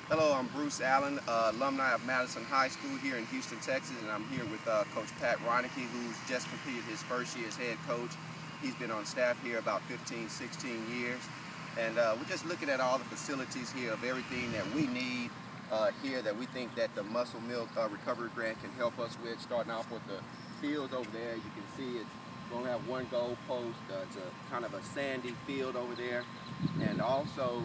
Hello, I'm Bruce Allen, alumni of Madison High School here in Houston, Texas, and I'm here with Coach Pat Reineke, who's just completed his first year as head coach. He's been on staff here about 15, 16 years, and we're just looking at all the facilities here of everything that we need here that we think that the Muscle Milk Recovery Grant can help us with, starting off with the fields over there. You can see it's going to have one goal post. It's a kind of a sandy field over there, and also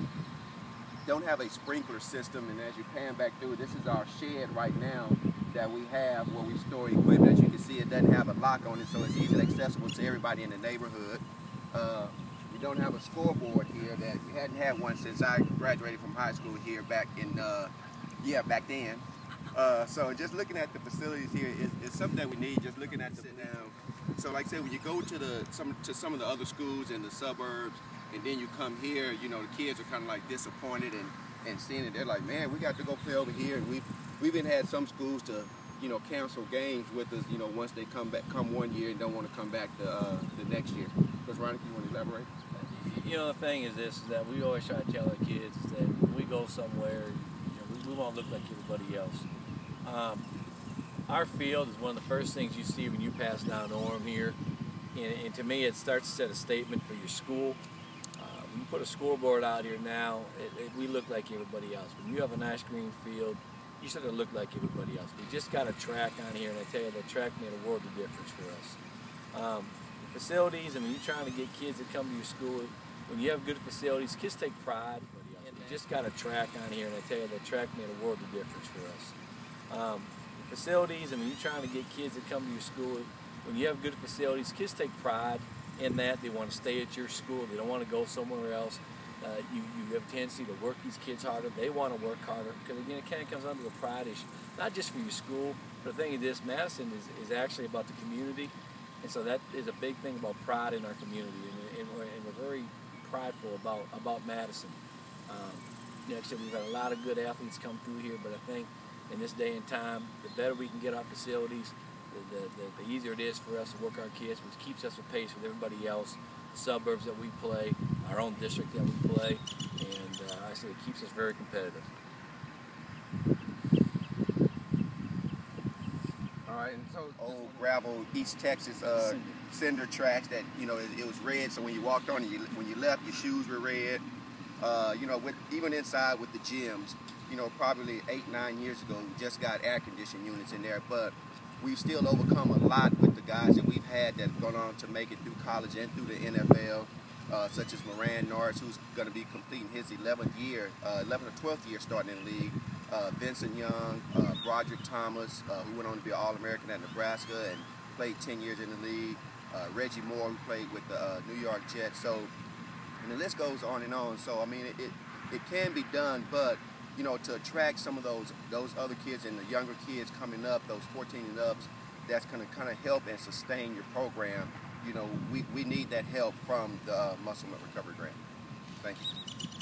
don't have a sprinkler system, and as you pan back through, this is our shed right now that we have where we store equipment. As you can see, it doesn't have a lock on it, so it's easily accessible to everybody in the neighborhood. We don't have a scoreboard here. That we hadn't had one since I graduated from high school here back in back then. So just looking at the facilities here is something that we need. Just looking at the now. So like I said, when you go to some of the other schools in the suburbs, and then you come here, you know, the kids are kind of like disappointed and seeing it. They're like, man, we got to go play over here. And we've even had some schools to, you know, cancel games with us, you know, once they come one year and don't want to come back the next year. Coach Ronick, you want to elaborate? You know, the thing is this, is that we always try to tell our kids is that when we go somewhere, you know, we want to look like everybody else. Our field is one of the first things you see when you pass down Orem here. And to me, it starts to set a statement for your school. When you put a scoreboard out here now, we look like everybody else. When you have a nice green field, you sort of look like everybody else. We just got a track on here, and I tell you, the track made a world of difference for us. Facilities, I mean, you're trying to get kids to come to your school. When you have good facilities, kids take pride. We just got a track on here, and I tell you, the track made a world of difference for us. Facilities, I mean, you're trying to get kids to come to your school. When you have good facilities, kids take pride in that. They want to stay at your school. They don't want to go somewhere else. You have a tendency to work these kids harder. They want to work harder because, again, it kind of comes down to a pride issue, not just for your school, but the thing is this, Madison is actually about the community, and so that is a big thing about pride in our community, and we're very prideful about Madison. Like I said, we've had a lot of good athletes come through here, but I think in this day and time, the better we can get our facilities, the easier it is for us to work our kids, which keeps us apace with everybody else, the suburbs that we play, our own district that we play, and I say it keeps us very competitive. All right, and so old gravel East Texas cinder tracks that, you know, it was red, so when you walked on it, when you left, your shoes were red. You know, even inside with the gyms, you know, probably 8-9 years ago, we just got air conditioning units in there, but we've still overcome a lot with the guys that we've had that have gone on to make it through college and through the NFL, such as Moran Norris, who's going to be completing his 11th or 12th year starting in the league, Vincent Young, Broderick Thomas, who went on to be an All-American at Nebraska and played 10 years in the league, Reggie Moore, who played with the New York Jets. So, and the list goes on and on. So, I mean, it can be done, but you know, to attract some of those other kids and the younger kids coming up, those 14 and ups, that's going to kind of help and sustain your program. You know, we need that help from the Muscle Milk Recovery Grant. Thank you.